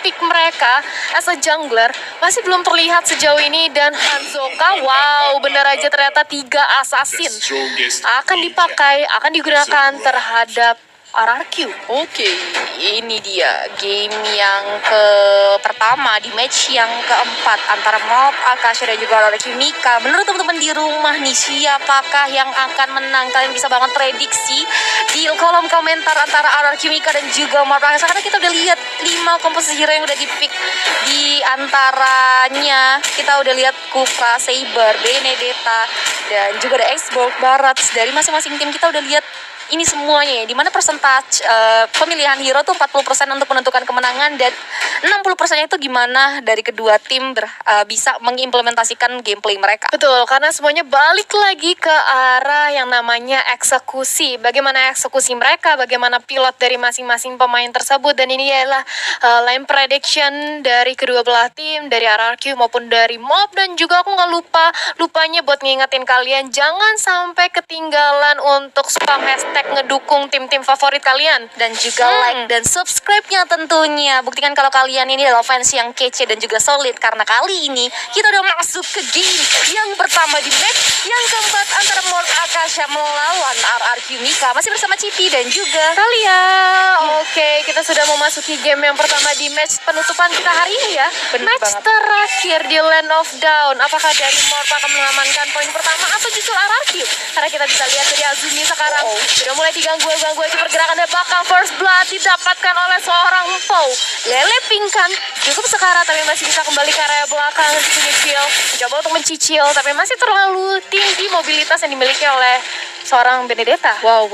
Pick mereka as a jungler masih belum terlihat sejauh ini, dan Hanzoka, wow, benar aja ternyata 3 assassin akan dipakai, akan digunakan terhadap RRQ. Oke, ini dia game yang pertama di match yang keempat antara Mob Akasha dan juga RRQ Mika. Menurut teman-teman di rumah nih, siapakah yang akan menang? Kalian bisa banget prediksi di kolom komentar antara RRQ Mika dan juga Mob Akasha, karena kita udah lihat 5 komposisi hero yang udah di-pick. Di antaranya kita udah lihat Kufra, Saber, Benedetta, dan juga ada Xbox Barat. Dari masing-masing tim kita udah lihat ini semuanya ya, dimana persentase pemilihan hero tuh 40% untuk menentukan kemenangan, dan 60% itu gimana dari kedua tim bisa mengimplementasikan gameplay mereka. Betul, karena semuanya balik lagi ke arah yang namanya eksekusi. Bagaimana eksekusi mereka, bagaimana pilot dari masing-masing pemain tersebut, dan ini adalah line prediction dari kedua belah tim, dari RRQ maupun dari Mob. Dan juga aku nggak lupanya buat ngingetin kalian, jangan sampai ketinggalan untuk spam hashtag ngedukung tim-tim favorit kalian, dan juga like dan subscribe-nya tentunya. Buktikan kalau kalian ini adalah fans yang kece dan juga solid, karena kali ini kita udah masuk ke game yang pertama di match yang keempat antara Mob Akasha melawan RRQ Mika. Masih bersama Cipi dan juga Talia. Oke, kita sudah memasuki game yang pertama di match penutupan kita hari ini ya. Match terakhir di Land of Dawn. Apakah dari Mob akan mengamankan poin pertama atau justru RRQ? Karena kita bisa lihat dari Azumi sekarang sudah mulai diganggu aja pergerakan, dan bakal first blood didapatkan oleh seorang Pau. Lele Pingkan cukup sekarat, tapi masih bisa kembali ke area belakang. Cicil mencoba untuk mencicil, tapi masih terlalu tinggi mobilitas yang dimiliki oleh seorang Benedetta. Wow.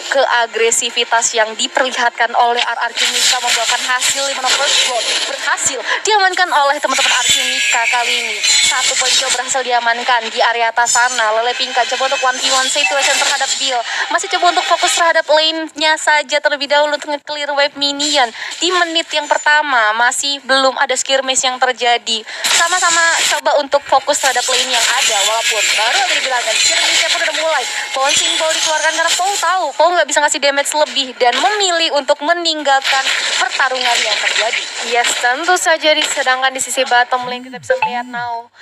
Keagresivitas yang diperlihatkan oleh RRQ Mika membuahkan hasil, di mana first blood berhasil diamankan oleh teman-teman RRQ Mika kali ini. 1 poin jauh berhasil diamankan di area atas sana. Lele Pingkan coba untuk 1v1 situation terhadap Bill. Masih coba untuk fokus terhadap lane-nya saja terlebih dahulu untuk nge-clear wave minion. Di menit yang pertama masih belum ada skirmish yang terjadi. Sama-sama coba untuk fokus terhadap lane yang ada, walaupun baru ada dibilangkan skirmishnya pun udah mulai. Bouncing ball dikeluarkan karena Paul tahu Paul nggak bisa ngasih damage lebih, dan memilih untuk meninggalkan pertarungan yang terjadi. Yes, tentu saja sedangkan di sisi bottom lane kita bisa melihat Now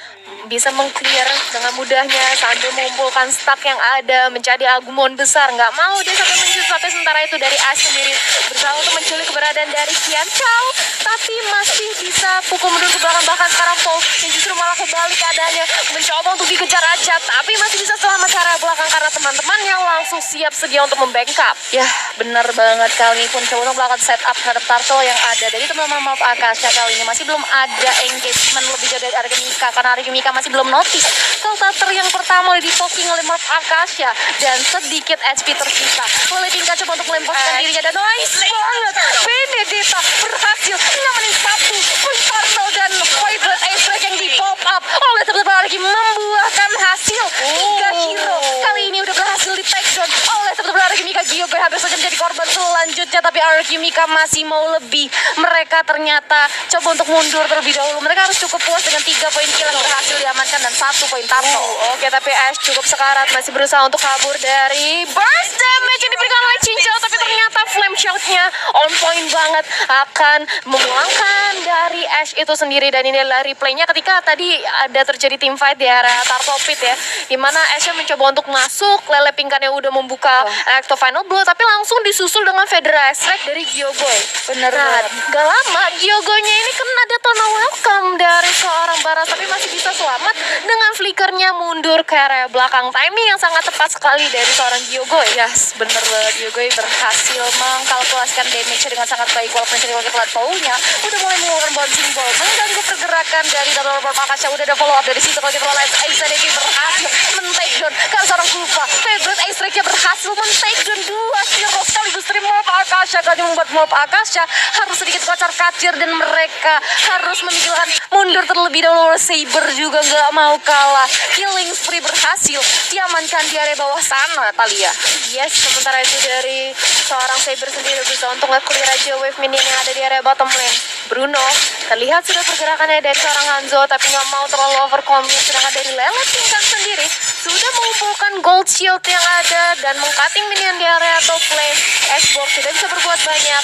bisa meng-clear dengan mudahnya sambil mengumpulkan stack yang ada menjadi Agumon besar. Nggak mau dia sampai menculik, sampai sementara itu dari Ash sendiri berusaha untuk menculik keberadaan dari Qian Chao, tapi masih bisa pukul mundur ke belakang. Bahkan sekarang Paul yang justru malah kebalik keadaannya, mencoba untuk dikejar aja, tapi masih bisa selamat ke arah belakang karena teman-temannya langsung siap sedia untuk membackup. Ya, benar banget, kali ini pun coba untuk melakukan setup terhadap turtle yang ada dari teman-teman Mob Akasha. Kali ini masih belum ada engagement lebih jauh dari RRQ Mika, karena RRQ Mika masih belum notice kalau starter yang pertama udah di-poking oleh Mob Akasha dan sedikit HP tersisa. Lele Pingkan coba untuk melepaskan dirinya, dan nice banget Benedetta berhasil ngamanin 1 poin turtle, dan Vibrant Ace yang di-pop up oleh teman-teman RRQ membuahkan hasil 3 hero. Kali ini udah berhasil di take down oleh teman-teman RRQ Mika. Giogoy hampir saja menjadi korban selanjutnya, tapi RRQ Mika masih mau lebih. Mereka ternyata coba untuk mundur terlebih dahulu. Mereka harus cukup puas dengan 3 poin kill yang berhasil diamankan dan 1 poin turtle. Oke, tapi Ash cukup sekarat, masih berusaha untuk kabur dari burst damage yang diberikan oleh Cincau, tapi ternyata flame shot-nya on point banget, akan memulangkan dari Ash itu sendiri. Dan ini adalah replaynya ketika tadi ada terjadi team fight di area Turtle Pit ya, dimana Ash mencoba untuk masuk, Lele Pingkan yang udah membuka Electro Final Blow, tapi langsung disusul dengan Federa Strike dari Giogoy. Bener banget. Gak lama Giogoynya ini kena Detona Welcome dari seorang Barat, tapi masih bisa selamat dengan flickernya mundur ke area belakang. Timing yang sangat tepat sekali dari seorang Giogoy. Yes, bener banget, Giogoy berhasil mengkalkulasikan damage dengan sangat baik, walaupun sering wakil Paulnya udah mulai mengeluarkan bouncing ball, mengganggu pergerakan dari Turtle Mob Akasha. Udah ada follow up dari situ, kalau kita lihat Ace berhasil men-take down karena seorang Kufa. Favorite Ace Rake berhasil men-take down 2 hero sekaligus dari Mob Akasha. Kali membuat Mob Akasha harus sedikit kocar-kacir, dan mereka harus memikirkan mundur terlebih dahulu. Saber juga nggak mau kalah. Killing spree berhasil diamankan di area bawah sana, Talia. Yes, sementara itu dari seorang Saber sendiri berusaha untuk nge-clear aja wave minion yang ada di area bottom lane. Bruno terlihat sudah pergerakannya dari seorang Hanzo, tapi nggak mau terlalu overcommit. Sedangkan dari Lele Pingkan sendiri sendiri sudah mengumpulkan gold shield yang ada dan mengcutting minion di area top lane. Xbox tidak bisa berbuat banyak,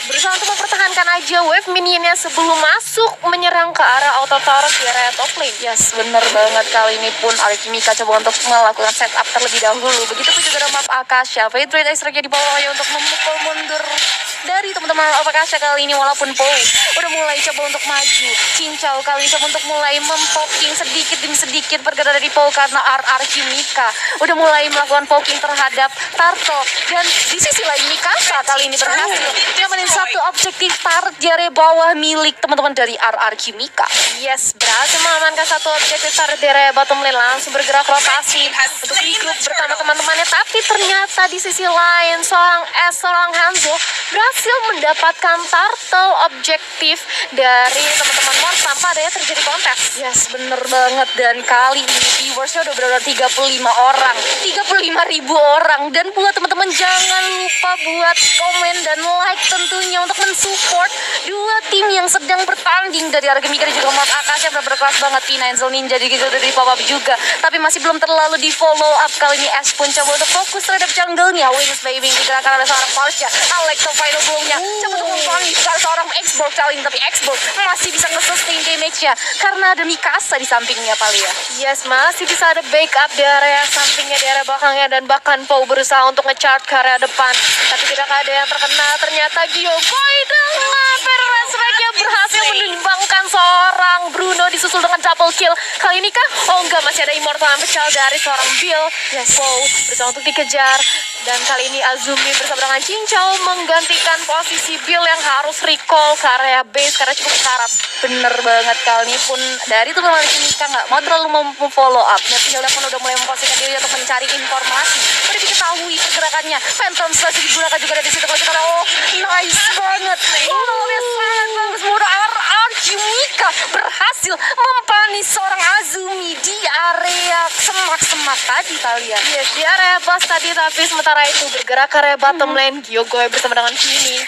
berusaha untuk mempertahankan aja wave minionnya sebelum masuk menyerang ke arah auto tower di area top lane. Yes, bener banget. Kali ini pun Alchemika coba untuk melakukan setup terlebih dahulu. Begitupun juga ada map Akasha. Fade extra di bawahnya untuk memukul mundur dari teman-teman Akasha kali ini, walaupun Paul udah mulai coba untuk maju. Cincau kali ini coba untuk mulai mempoking sedikit demi sedikit pergerakan dari Paul karena Alchemika udah mulai melakukan poking terhadap Turtle. Dan di sisi lain Mikasa kali ini berhasil nyamanin satu objektif target di area bawah milik teman-teman dari Alchemika. Yes, berhasil mengamankan satu objektif target di area bottom lane, langsung bergerak rotasi untuk regroup bersama teman-temannya. Tapi ternyata di sisi lain seorang Hanzo berhasil mendapatkan turtle objektif dari teman-teman Mor tanpa adanya terjadi kontes. Yes, bener banget. Dan kali ini viewersnya udah benar-benar 35 orang, 35.000 orang. Dan buat teman-teman jangan lupa buat komen dan like tentunya untuk mensupport dua tim yang sedang bertanding dari Alchemika dan juga Map Akasha. Benar-benar keras banget. P9 Ninja dari pop-up juga, tapi masih belum terlalu di follow up. Kali ini Ash pun coba untuk fokus terhadap jungle-nya. Wings Baby digerakkan oleh seorang Porsche. Alex final blow-nya coba untuk membangun seorang Xbox kali ini, tapi Xbox masih bisa nge-sustain damage-nya karena ada Mikasa di sampingnya kali ya. Yes, masih bisa ada backup di area sampingnya, di area belakangnya, dan bahkan Pau berusaha untuk nge-charge ke area depan, tapi tidak ada yang terkena. Ternyata Gyokoi dengan Ferrasrek yang berhasil menumbangkan seorang Bruno disusul dengan double kill. Kali ini kah? Oh enggak, masih ada immortal yang pecah dari seorang Bill. Yes, Pau berusaha untuk dikejar. Dan kali ini Azumi bersama dengan Cincau menggantikan posisi Bill yang harus recall ke area base karena cukup syarat. Bener banget. Kali ini pun dari teman-teman Alchemika nggak mau terlalu follow up. Tinggal pun udah mulai memposisikan diri untuk mencari informasi. Udah diketahui pergerakannya. Phantom Slash digunakan juga dari situ. Kalau kita tahu, oh nice banget. Oh, sangat bagus. Mudah Alchemika berhasil mempanis seorang Azumi di area semak-semak tadi kalian. Yes, di area boss tadi, tapi sementara itu bergerak ke area bottom lane. Gyokoi bersama dengan Kimi.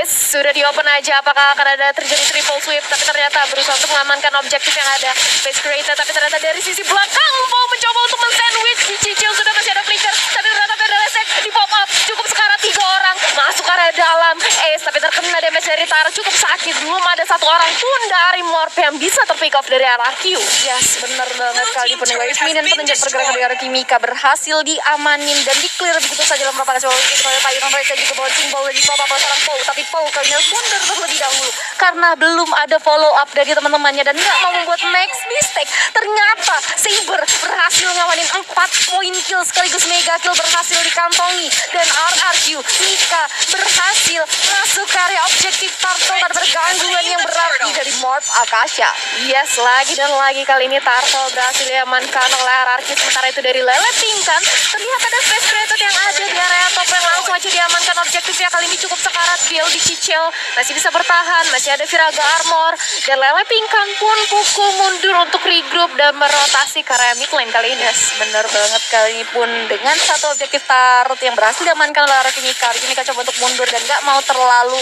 Sudah di open aja apakah akan ada terjadi triple sweep, tapi ternyata berusaha untuk mengamankan objektif yang ada. Face creator, tapi ternyata dari sisi belakang mau mencoba untuk men-sandwich. Dicicil sudah masih ada flicker, tapi ternyata Federesek di pop up. Cukup sekarat 3 orang masuk ke area dalam. Tapi terkena damage dari Tara cukup sakit. Belum ada satu orang pun dari Morph yang bisa terpick off dari RRQ. Yes, bener banget. Kali pun wave minion penunjuk pergerakan dari Alchemika berhasil diamanin dan di-clear begitu saja dalam merupakan sebuah itu oleh payungan mereka juga bawa simbol dan di-pop up oleh seorang Pau. Tapi Pau kali ini harus mundur terlebih dahulu karena belum ada follow up dari teman-temannya dan nggak mau membuat next mistake. Ternyata Saber berhasil ngamanin 4 point kill sekaligus mega kill berhasil dikantongi, dan RRQ Mika berhasil masuk ke area objektif Turtle tanpa gangguan yang berarti dari Morph Akasha. Yes, lagi dan lagi kali ini Turtle berhasil diamankan oleh RRQ. Sementara itu dari Lele Pingkan terlihat ada Space Creator yang ada di area top yang langsung aja diamankan objektifnya. Kali ini cukup sekarat, Bill dicicil masih bisa bertahan, masih ada Viraga Armor, dan Lele Pingkan pun pukul mundur untuk regroup dan merotasi ke area mid lane kali ini. Yes, bener banget. Kali ini pun dengan satu objektif tarot yang berhasil diamankan oleh Alchemika. Alchemika coba untuk mundur dan nggak mau terlalu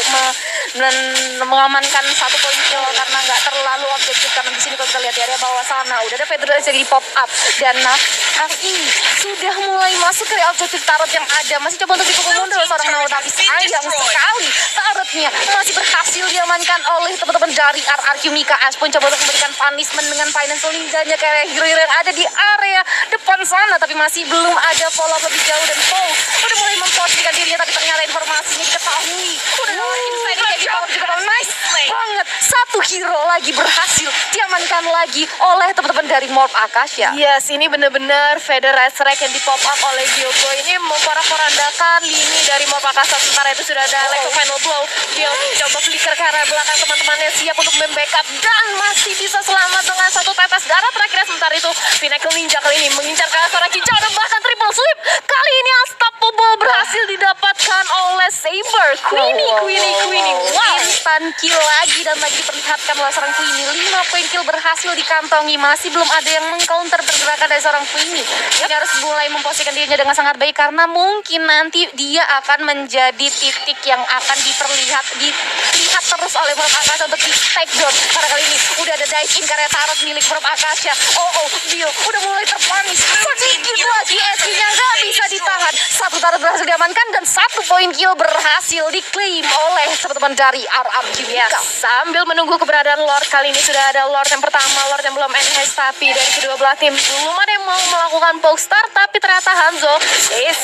mengamankan satu poin kill karena nggak terlalu objektif. Karena di sini kalau kita lihat di area bawah sana udah ada Federasi di pop up, dan kali ini sudah mulai masuk ke objektif tarot yang ada. Masih coba untuk dipukul mundur oleh seorang Nao, tapi sayang sekali tarotnya masih berhasil diamankan oleh teman-teman dari RRQ Mika. Ash pun coba untuk memberikan punishment dengan Financial Ninja-nya ke hero-hero yang ada di area depan sana, tapi masih belum ada follow up lebih jauh. Dan Paul udah mulai memposisikan dirinya, tapi ternyata informasinya diketahui. Udah inside kayak di Paul juga nice banget. Satu hero lagi berhasil diamankan lagi oleh teman-teman dari Morph Akasha. Yes, ini benar-benar Federasi Rek yang di pop up oleh Gyokoi ini memporak-porandakan lini dari Morph Akasha. Sementara itu sudah ada Electro Final Blow. Dia coba flicker ke arah belakang, teman-temannya siap untuk membackup dan masih bisa selamat dengan satu tetes darah terakhir. Sementara itu Pinnacle Ninja kali ini mengincar ke arah Cincau dan bahkan triple sweep. Kali ini Unstoppable berhasil didapatkan oleh Saber. Queenie. Wow. Instan kill lagi dan lagi diperlihatkan oleh seorang Queenie. 5 poin kill berhasil dikantongi. Masih belum ada yang mengcounter pergerakan dari seorang Queenie. Ini harus mulai memposisikan dirinya dengan sangat baik karena mungkin nanti dia akan menjadi titik yang akan dilihat terus oleh Morp Akasha untuk di take down. Karena kali ini udah ada dive in karya tarot milik Morp Akasha. Bio udah mulai terpanis. Sedikit lagi SQ-nya nggak bisa ditahan. Satu tarot berhasil diamankan dan 1 poin kill berhasil diklaim oleh teman-teman dari RRQ. Sambil menunggu keberadaan Lord, kali ini sudah ada Lord yang pertama, Lord yang belum enhance, tapi dari kedua belah tim belum ada yang mau melakukan poke start, tapi ternyata Hanzo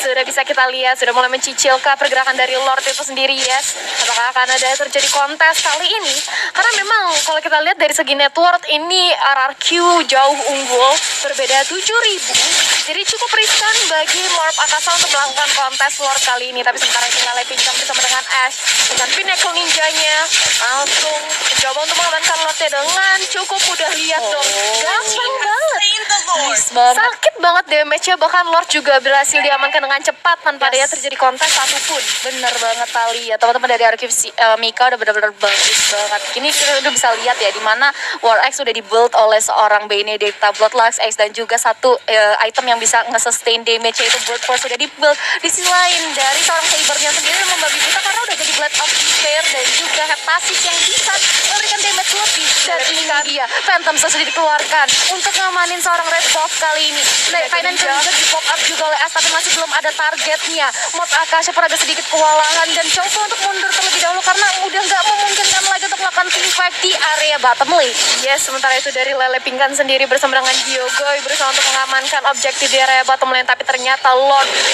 sudah bisa kita lihat sudah mulai mencicil ke pergerakan dari Lord itu sendiri. Apakah akan ada terjadi kontes kali ini? Karena memang kalau kita lihat dari segi network ini RRQ jauh unggul, berbeda 7.000, jadi cukup riskan bagi Morp Akasha untuk melakukan kontes Lord kali ini. Tapi sementara itu Lele Pincang bersama dengan Ash dengan Pinnacle Ninjanya langsung mencoba untuk mengamankan Lordnya dengan cukup mudah. Lihat dong, gampang banget, Nice banget. sakit banget damage-nya, bahkan Lord juga berhasil diamankan dengan cepat tanpa ada terjadi kontes satupun. Bener banget Tali ya, teman-teman dari RRQ Mika udah benar-benar bagus banget. Ini kita udah bisa lihat ya di mana War X sudah di-build oleh seorang Benedicta, Bloodlux X, dan juga satu item yang bisa nge-sustain damage yaitu Blood Force sudah di-build. Di sisi lain dari seorang Sabernya sendiri membabi buta karena udah jadi Blade of Despair dan juga Heptasis yang bisa memberikan damage lebih. Dan ini dia Phantom sudah dikeluarkan untuk ngamanin seorang Red Buff kali ini. Financial juga di pop up juga oleh As, tapi masih belum ada targetnya. Morp Akasha pun agak sedikit kewalahan dan coba untuk mundur terlebih dahulu karena udah nggak memungkinkan lagi untuk melakukan team fight di area bottom lane. Sementara itu dari Lele Pingkan sendiri bersama dengan Hyogoy berusaha untuk mengamankan objektif di area bottom lane, tapi ternyata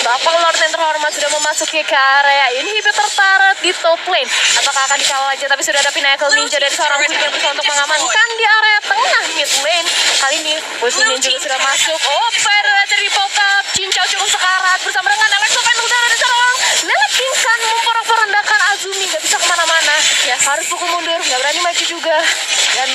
Bapak Lord yang terhormat sudah memasuki ke area inhibitor turret di top lane. Apakah akan dikawal aja, tapi sudah ada Pinnacle Ninja dari seorang Queen yang berusaha untuk mengamankan di area tengah mid lane. Kali ini Wusunin juga sudah masuk. Dari pop up Cincau cukup sekarat bersama dengan Electro Pen udah ada seorang Lele Pingkan memporak-porandakan Azumi, nggak bisa kemana-mana. Harus pukul mundur, nggak berani maju juga. Dan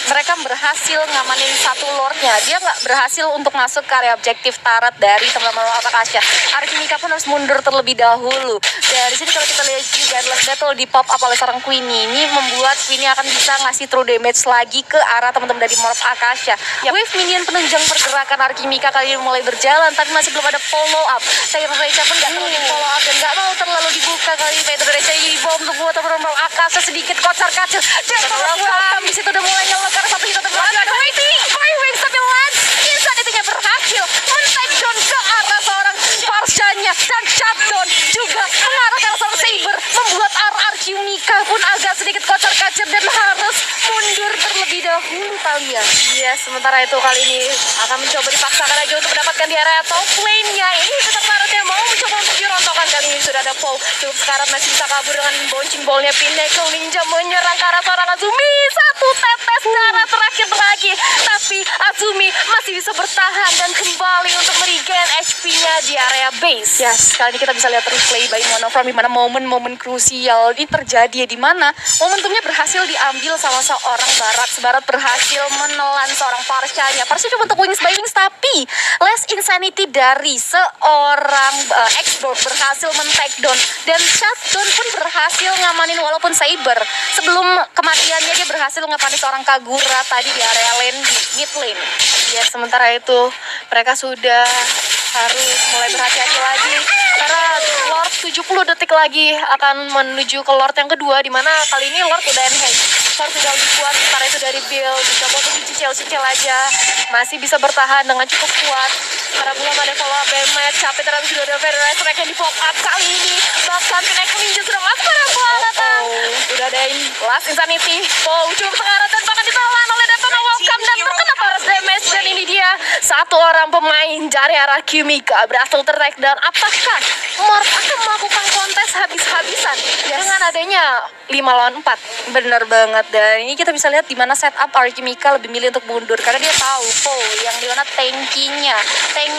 mereka berhasil ngamanin satu Lordnya. Dia nggak berhasil untuk masuk ke area objektif turret dari teman-teman Morp Akasha. RRQ Mika pun harus mundur terlebih dahulu. Dan di sini kalau kita lihat juga Endless Battle di pop up oleh seorang Queenie, ini membuat Queenie akan bisa ngasih true damage lagi ke arah teman-teman dari Morp Akasha. Wave minion penunjang pergerakan RRQ Mika kali ini mulai berjalan, tapi masih belum ada follow up. Saya Recha pun nggak terlalu di follow up dan nggak mau terlalu dibuka kali ini. Saya Recha di bom untuk buat teman-teman Morp Akasha sedikit kocar kacir. Dan welcome di situ udah mulai nyelok karena satu hit terus ada waiting. Wings tapi Lance Insan itunya berhasil men-take down ke arah seorang Farshanya dan shutdown juga mengarah ke arah seorang Saber, membuat RRQ Mika pun agak sedikit kocar kacir dan harus mundur terlebih dahulu Talia. Sementara itu kali ini akan mencoba dipaksakan lagi untuk mendapatkan di area top lane-nya. Ini tetap tarotnya mau mencoba untuk dirontokkan. Kali ini sudah ada Paul cukup sekarat, masih bisa kabur dengan bouncing ball-nya. Pinnacle Ninja menyerang ke arah seorang Azumi. Satu tetes darah terakhir lagi, tapi Azumi masih bisa bertahan dan kembali untuk meregain HP-nya di area base. Kali ini kita bisa lihat replay by Monoframe di mana momen-momen krusial ini terjadi, di mana momentumnya berhasil diambil sama seorang Barat berhasil menelan seorang Farshanya. Farsha cuma untuk wings by wings, tapi less insanity dari seorang X-Board berhasil men-take down dan shutdown pun berhasil ngamanin walaupun Saber. Sebelum kematiannya dia berhasil ngepanis seorang Kagura tadi di area lane di mid lane. Sementara itu mereka sudah harus mulai berhati-hati lagi karena Lord 70 detik lagi akan menuju ke Lord yang kedua, di mana kali ini Lord udah enhance. Lord sudah lebih kuat, sementara itu dari build dicoba untuk dicicil aja, masih bisa bertahan dengan cukup kuat karena belum ada follow up damage. Capek terus sudah ada Federer Strike yang di pop up kali ini, bahkan Pinnacle Ninja sudah masuk pada bola datang. Udah ada Last Insanity, cukup sekarat dan bahkan ditahan oleh Daytona Welcome dan terkena paras damage. Dan ini dia satu orang pemain dari RRQ Mika berhasil ter-take down. Apakah Morp akan melakukan kontes habis-habisan dengan adanya 5 lawan 4? Bener banget, dan ini kita bisa lihat di mana setup RRQ Mika lebih milih untuk mundur karena dia tahu yang dimana tank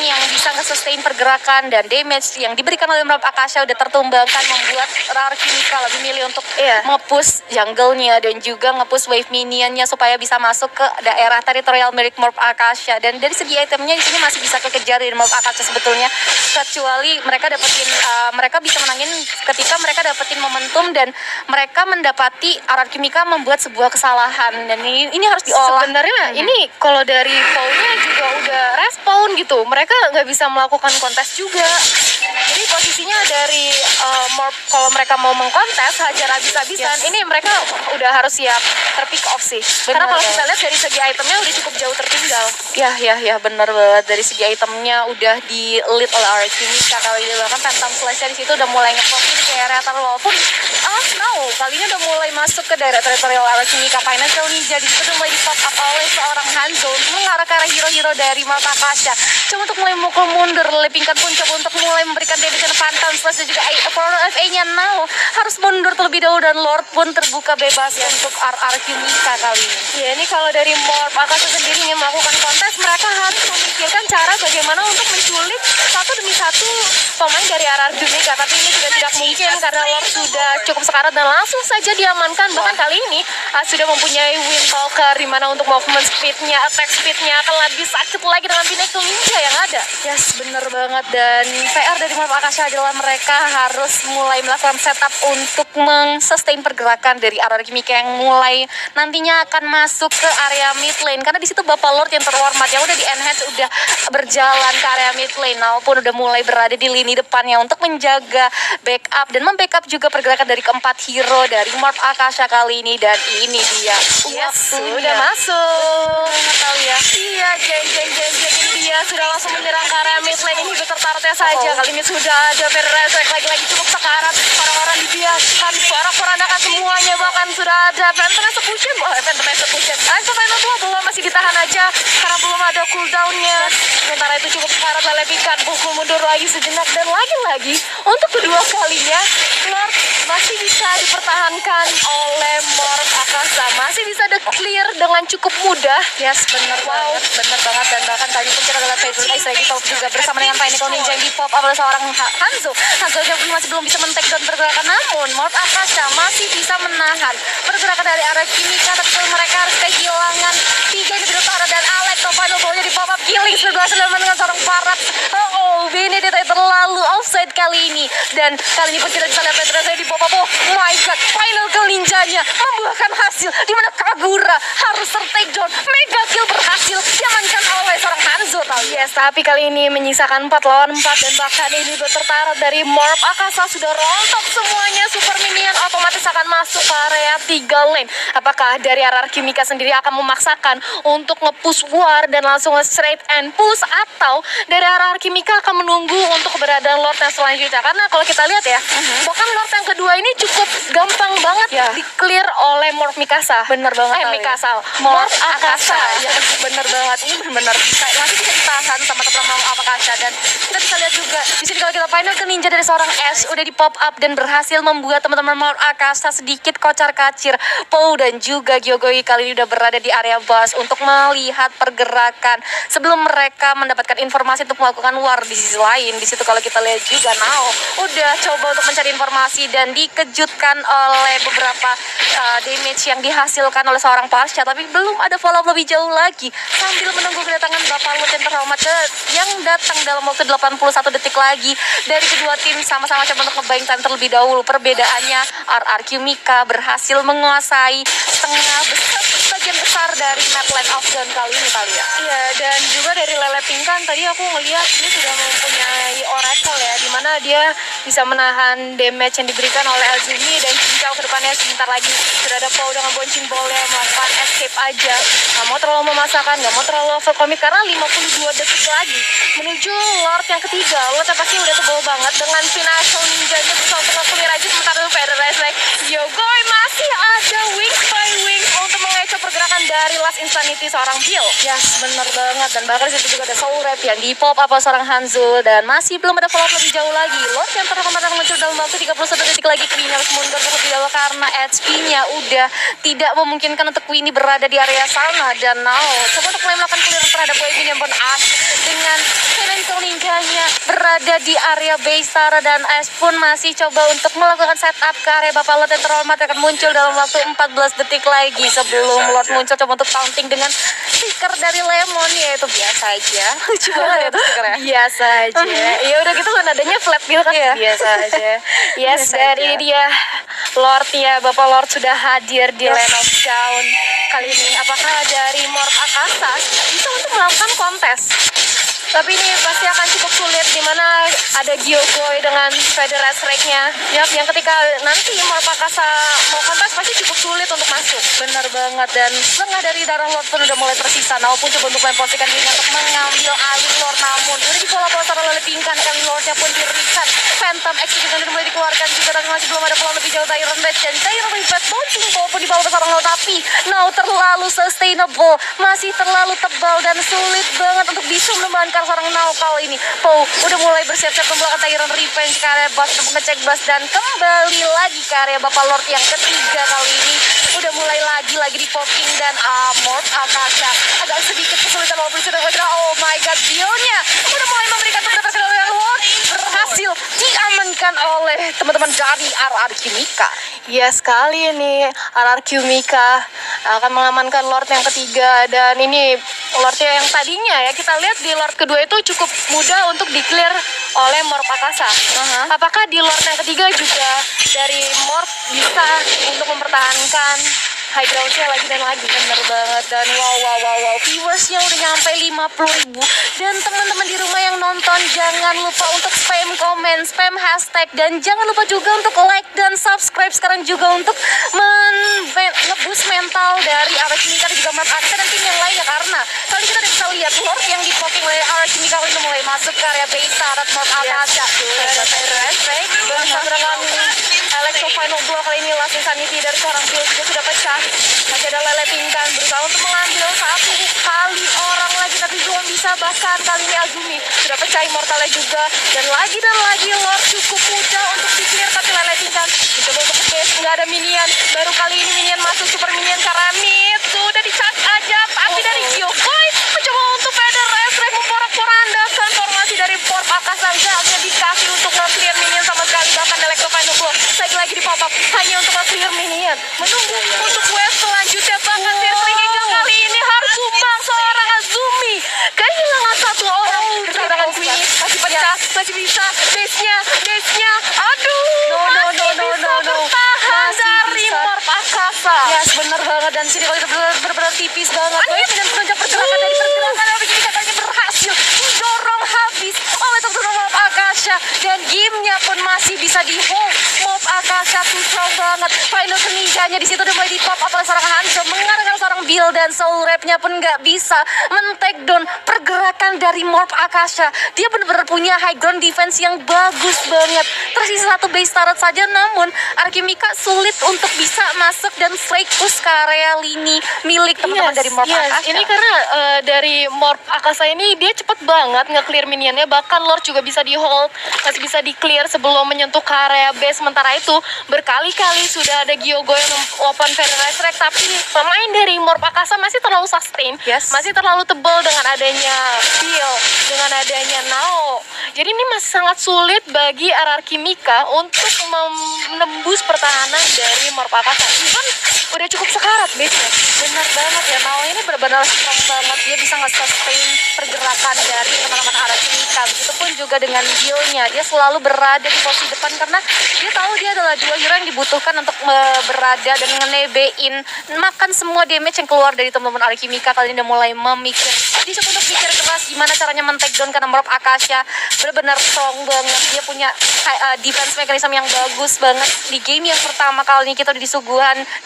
yang bisa nge-sustain pergerakan dan damage yang diberikan oleh Morp Akasha udah tertumbangkan, membuat RRQ Mika lebih milih untuk nge-push jungle-nya dan juga nge-push wave minionnya supaya bisa masuk ke daerah teritorial milik Morp Akasha. Dan dari segi key itemnya di sini masih bisa kekejar dari Mob Akasha sebetulnya, kecuali mereka bisa menangin ketika mereka dapetin momentum dan mereka mendapati RRQ Mika membuat sebuah kesalahan, dan ini harus diolah. Sebenarnya ini kalau dari Paulnya juga udah respawn gitu, mereka nggak bisa melakukan kontes juga. Jadi posisinya dari Morph, kalau mereka mau mengkontes hajar habis-habisan, ini mereka udah harus siap terpick off sih. Karena kalau kita lihat dari segi itemnya udah cukup jauh tertinggal. Ya benar banget, dari segi itemnya udah di lead oleh RRQ Mika kali ini, bahkan Phantom Slash di situ udah mulai nge-popping ke area atas, walaupun kali ini udah mulai masuk ke daerah teritorial RRQ Mika. Financial Ninja di situ udah mulai di pop up oleh seorang Hanzo untuk mengarah ke arah hero-hero dari Mob Akasha, coba untuk mulai mukul mundur. Lepingkan pun coba untuk mulai memberikan damage ke Phantom Slash dan juga FA-nya now harus mundur terlebih dahulu, dan Lord pun terbuka bebas untuk RRQ Mika kali ini. Ya, ini kalau dari Mob Akasha sendiri ingin melakukan kontes, mereka harus memikirkan cara bagaimana untuk menculik satu demi satu pemain dari RRQ Mika, tapi ini sudah tidak mungkin karena Lord sudah cukup sekarat dan langsung saja diamankan. Bahkan kali ini sudah mempunyai Windtalker, di mana untuk movement speednya, attack speednya akan lebih sakit lagi dengan Pinnacle Ninja yang ada. Yes, bener banget, dan PR dari Mob Akasha adalah mereka harus mulai melakukan setup untuk meng-sustain pergerakan dari RRQ Mika yang mulai nantinya akan masuk ke area mid lane, karena di situ Bapak Lord yang terhormat yang udah di enhance udah berjalan ke area mid lane, walaupun udah mulai berada di lini depannya untuk menjaga backup dan membackup juga pergerakan dari keempat hero dari Mob Akasha kali ini. Dan ini dia Sudah masuk. tahu ya. Iya, geng ini dia sudah langsung menyerang ke area mid lane. Ini beserta saja. Kali ini sudah ada Berresek lagi cukup sekarat. Orang-orang dibiarkan, porak-porandakan semuanya. Bahkan sudah ada Phantom Execution. Phantom Execution. Final Blow belum, masih ditahan aja karena belum ada cooldownnya. Sementara itu cukup sekarat, lelepikan, pukul mundur lagi sejenak, dan lagi-lagi untuk kedua kalinya Lord masih bisa dipertahankan oleh Mob Akasha, masih bisa clear dengan cukup mudah. Yes, bener banget, dan bahkan tadi pun kita lihat Fatal Ice lagi top juga bersama dengan Pinnacle Ninja yang di pop up oleh seorang Hanzo yang masih belum bisa men-take down pergerakan, namun Mob Akasha masih bisa menahan pergerakan dari RRQ Mika, tapi mereka harus kehilangan 3 di utara, dan Alex final ball-nya di pop up killing berhasil dengan seorang Parak. Benedetta terlalu offside kali ini, dan kali ini pun kita bisa lihat Petrasnya di pop up. Oh my god, final kill ninjanya membuahkan hasil, di mana Kagura harus ter-take down. Mega kill berhasil diamankan oleh seorang Hanzo tadi. Yes, tapi kali ini menyisakan 4 lawan 4, dan bahkan ini bertertarat dari Mob Akasha sudah rontok semuanya. Super minion otomatis akan masuk ke area 3 lane. Apakah dari RRQ Mika sendiri akan memaksakan untuk nge-push war dan langsung straight and push, atau dari RRQ Mika akan menunggu untuk keberadaan Lord yang selanjutnya? Karena kalau kita lihat ya, bahkan Lord yang kedua ini cukup gampang banget di-clear oleh Mob Mikasa. Bener banget Mikasa. Mob Akasha. Ya, bener banget. Ini bener-bener masih bisa ditahan sama teman-teman Mob Akasha, dan kita bisa lihat juga di sini kalau kita final ke ninja dari seorang S udah di pop up dan berhasil membuat teman-teman Mob Akasha sedikit kocar-kacir. Pou dan juga Gyogoi kali ini udah berada di area bus untuk melihat pergerakan sebelum mereka mendapatkan informasi untuk melakukan war. Di sisi lain, di situ kalau kita lihat juga Nao udah coba untuk mencari informasi dan dikejutkan oleh beberapa damage yang dihasilkan oleh seorang pasca, tapi belum ada follow up lebih jauh lagi sambil menunggu kedatangan Bapak Lut yang terhormat yang datang dalam waktu 81 detik lagi. Dari kedua tim sama-sama coba untuk nge-buying time terlebih dahulu. Perbedaannya RRQ Mika berhasil menguasai sebagian besar dari map Land of Dawn kali ini ya. Iya, dan juga dari Lele Pingkan tadi aku ngelihat dia sudah mempunyai Oracle ya, dimana dia bisa menahan damage yang diberikan oleh Azumi, dan cincau ke depannya sebentar lagi sudah ada Pau dengan bouncing ball-nya melakukan escape aja. Nggak mau terlalu memasakkan, nggak mau terlalu overcommit, karena 52 detik lagi menuju Lord yang ketiga. Lord yang pasti udah tebal banget dengan Financial Ninja-nya bisa untuk nge-clear aja. Sementara itu Federer like Yogoi masih ada wings by wings untuk mengecoh pergerakan dari Last Insanity seorang Bill. Yes, bener banget, dan bahkan disitu juga ada Soul Rap yang di pop apa seorang Hanzo, dan masih belum ada follow up lebih jauh lagi. Lord yang terhormat akan muncul dalam waktu 31 detik lagi. Queenie harus mundur terlebih dahulu karena HP-nya udah tidak memungkinkan untuk Queenie berada di area sana, dan now coba untuk mulai melakukan clear terhadap Queenie yang pun dengan Financial Ninja-nya berada di area base Tara, dan Ash pun masih coba untuk melakukan setup ke area Bapak Lord yang terhormat akan muncul dalam waktu 14 detik lagi. Sebelum Lord muncul, coba untuk taunting dengan stiker dari Lemon, yaitu biasa aja. Lucu banget ya itu stikernya. Biasa aja. Ya udah gitu kan nadanya flat gitu kan. Iya. Biasa aja. Yes, Biasa dari aja. dia Lord ya, Bapak Lord sudah hadir di Land of Dawn kali ini. Apakah dari Morph Akasa bisa untuk melakukan kontes? Tapi ini pasti akan cukup sulit, dimana ada Gyokoi dengan Feather Restrike-nya. Yang ketika nanti Morph Akasa mau kontes pasti cukup sulit untuk masuk. Benar banget, dan setengah dari darah Lord pun udah mulai tersisa. Walaupun coba untuk memposisikan diri untuk mengambil alih Lord, namun udah dipola-pola secara lelipingkan. Kali Lordnya pun di-reset. Phantom Execution udah mulai dikeluarkan juga, tapi masih belum ada peluang lebih jauh. Tyrant Badge dan Tyrant Reverse bouncing ball pun di bawah seorang Lord, tapi terlalu sustainable, masih terlalu tebal dan sulit banget untuk bisa menemukan seorang Now kali ini. Udah mulai bersiap-siap membelakang Tyrant Revenge ke area Bas untuk ngecek Bas, dan kembali lagi ke area Bapak Lord yang ketiga kali ini. Udah mulai lagi di poking, dan Morph Akasa agak sedikit kesulitan walaupun sudah bergerak. Oh my god, Bionnya udah mulai memberikan beberapa serangan. Lord berhasil diamankan oleh teman-teman dari RR Kimika. Ya sekali ini RRQ Mika akan mengamankan Lord yang ketiga, dan ini Lordnya yang tadinya ya kita lihat di Lord kedua itu cukup mudah untuk di-clear oleh Morph Akasa. Apakah di Lord yang ketiga juga dari Morph bisa untuk mempertahankan high ground-nya lagi dan lagi? Bener banget, dan wow, viewersnya udah nyampe 50.000. Dan teman-teman di rumah yang nonton, jangan lupa untuk spam komen, spam hashtag, dan jangan lupa juga untuk like dan subscribe sekarang juga untuk nge-boost mental dari RR Kimika dan juga Morph Akasa dan tim yang lainnya, karena kali kita bisa lihat Lord yang di-poking oleh RR Kimika udah mulai masuk ke area base syarat Morph Akasa. Serangan Electro Final Blow kali ini Last Insanity dari seorang Bill juga sudah pecah. Masih ada Lele Pingkan berusaha untuk mengambil satu kali orang lagi, tapi belum bisa. Bahkan kali ini Azumi sudah pecah Immortalnya juga, dan lagi Lord cukup mudah untuk di-clear, tapi Lele Pingkan mencoba untuk base, nggak ada minion. Baru kali ini minion masuk, super minion karena mid sudah di-charge aja, tapi dari Gyokoi mencoba untuk Feather Restrike memporak-porandakan formasi dari Morph Akasa. Nggak dikasih untuk nge-clear minion sama sekali, bahkan Electro Final Blow lagi di pop up hanya untuk nge-clear minion, menunggu untuk wave selanjutnya. Bahkan Sirtring hingga kali ini harus tumbang seorang Azumi, kehilangan satu orang. Gerakan Queenie masih pecah, masih bisa base-nya, aduh, no, bertahan dari Morph Akasa. Yes, bener banget, dan sini kalau bener-bener tipis banget. Dan penunjuk pergerakan dari pergerakan RR Kimika kali ini berhasil didorong habis oleh teman-teman Morph Akasa, dan gamenya pun masih bisa di-hold. Morph Akasa tuh strong banget. Final ninjanya di situ udah mulai di-top up oleh seorang Hanzo, mengarahkan seorang Bill, dan Soul Rap-nya pun nggak bisa men-take down pergerakan dari Morph Akasa. Dia benar-benar punya high ground defense yang bagus banget. Tersisa satu base turret saja, namun RR Kimika sulit untuk bisa masuk dan straight push ke area lini milik teman-teman dari Morph Akasa. Ini karena dari Morph Akasa ini dia cepet banget nge-clear minionnya, bahkan Lord juga bisa di-hold, masih bisa di-clear sebelum menyentuh ke area base. Sementara itu berkali-kali sudah ada Gyokoi yang open Feather Restrike, tapi pemain dari Morph Akasa masih terlalu sustain, masih terlalu tebal dengan adanya Bill, dengan adanya Nao. Jadi ini masih sangat sulit bagi RR Kimika untuk menembus pertahanan dari Morph Akasa. Even udah cukup sekarat base-nya. Benar banget ya, Nao ini benar-benar strong banget. Dia bisa nge-sustain pergerakan dari teman-teman RR Kimika. Begitupun juga dengan Bill-nya, dia selalu berada di posisi depan karena dia tahu dia adalah dua hero yang dibutuhkan untuk berada dan ngenebein makan semua damage yang keluar dari teman-teman RR Kimika. Kali ini udah mulai memikir, dia coba untuk pikir keras gimana caranya men-take down, karena Morph Akasa benar-benar strong banget. Dia punya defense mechanism yang bagus banget. Di game yang pertama kali ini kita udah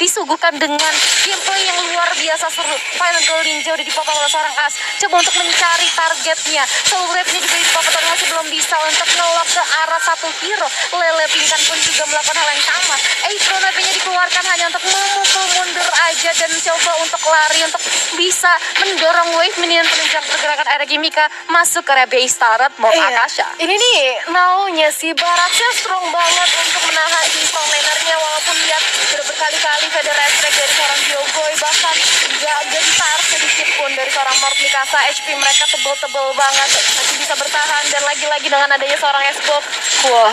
disuguhkan dengan gameplay yang luar biasa seru. Final Girl Ninja udah dipopang oleh seorang As, coba untuk mencari targetnya. Soul Rap-nya juga dipopang, tapi masih belum bisa untuk ngelok ke arah satu hero. Lele Pingkan pun juga melakukan hal yang sama. April Rap-nya dikeluarkan hanya untuk memukul mundur aja dan coba untuk lari untuk bisa mendorong wave minion penunjang pergerakan RR Kimika masuk ke area base turret Morph Akasa. Ini nih Nao-nya si Baratnya strong banget untuk menahan si strong laner-nya, walaupun lihat sudah berkali-kali Feather Restrike dari seorang Gyokoi, bahkan nggak gentar sedikit pun dari seorang Morph Mikasa. HP mereka tebel-tebel banget, masih bisa bertahan, dan lagi-lagi dengan adanya seorang Xbox. Wah,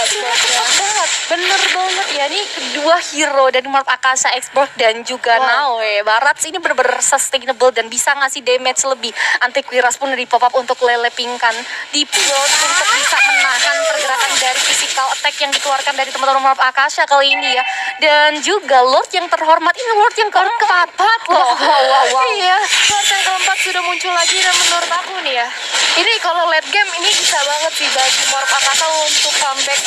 Xbox banget. Bener banget ya, nih kedua hero dari Morph Akasa, Xbox dan juga juga Nawe. Barat ini bener-bener sustainable dan bisa ngasih damage lebih. Antivirus pun di pop up untuk Lele Pingkan di build untuk bisa menahan pergerakan dari physical attack yang dikeluarkan dari teman-teman Morph Akasha kali ini ya. Dan juga Lord yang terhormat, ini Lord yang keempat loh. Wow. Iya, Lord yang keempat sudah muncul lagi dan menurut aku nih ya, ini kalau late game ini bisa banget sih bagi Morph Akasha untuk comeback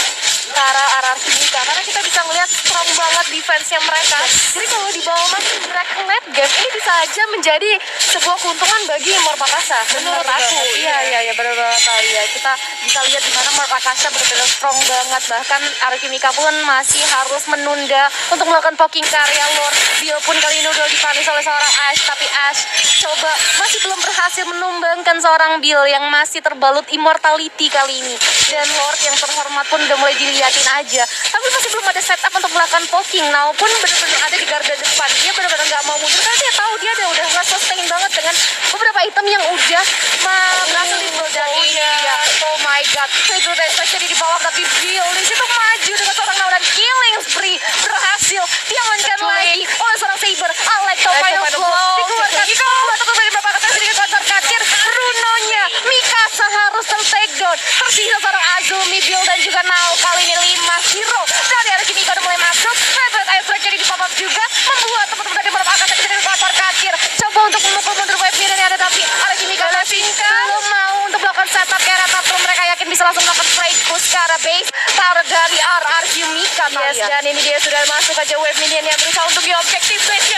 ke arah RRQ Mika, karena kita bisa ngeliat strong banget defense-nya mereka. Jadi kalau dibawa masuk mereka late game, ini bisa aja menjadi sebuah keuntungan bagi Morph Akasha menurut aku. Iya benar banget ya. Kita bisa lihat di mana Morph Akasha benar-benar strong banget. Bahkan RRQ Mika pun masih harus menunda untuk melakukan poking ke area Lord. Bill pun kali ini udah dipanis oleh seorang Ash, tapi Ash coba masih belum berhasil menumbangkan seorang Bill yang masih terbalut immortality kali ini. Dan Lord yang terhormat pun udah mulai diliatin aja, tapi masih belum ada setup untuk melakukan poking. Now pun benar-benar ada di garda depan, dia benar-benar nggak mau mundur karena dia tahu dia udah nggak sustain banget dengan beberapa item yang udah berhasil di-build. Dan ini oh my god, Pedro especially di bawah, tapi Bill di situ maju dengan seorang Now dan killing spree berhasil diamankan lagi oleh seorang Saber. Alecto final blow dikeluarkan ataupun dari beberapa kata sedikit kotor kacir. Runonya Mikasa harus ter-take down. Tersisa seorang Azumi, Bill dan juga Now. Kali ini 5 hero dari RRQ Mika udah mulai masuk. Red Air Strike jadi di pop up juga membuat teman-teman dari Morph Akasha sedikit kotor kacir. Coba untuk memukul mundur wave-nya dan ada, tapi RRQ Mika belum mau untuk melakukan setup ke arah top room. Mereka yakin bisa langsung melakukan straight push ke arah base power dari RRQ Mika. Yes, dan ini dia sudah masuk aja wave minion yang berusaha untuk di objektif base-nya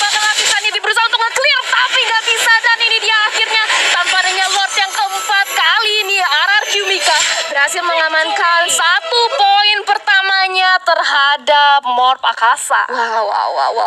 bakal lapisan ini berusaha untuk nge-clear tapi nggak bisa. Dan ini dia akhirnya tanpa adanya Lord yang keempat, kali ini RRQ Mika berhasil mengamankan 1 poin pertamanya terhadap Morph Akasha. Wow.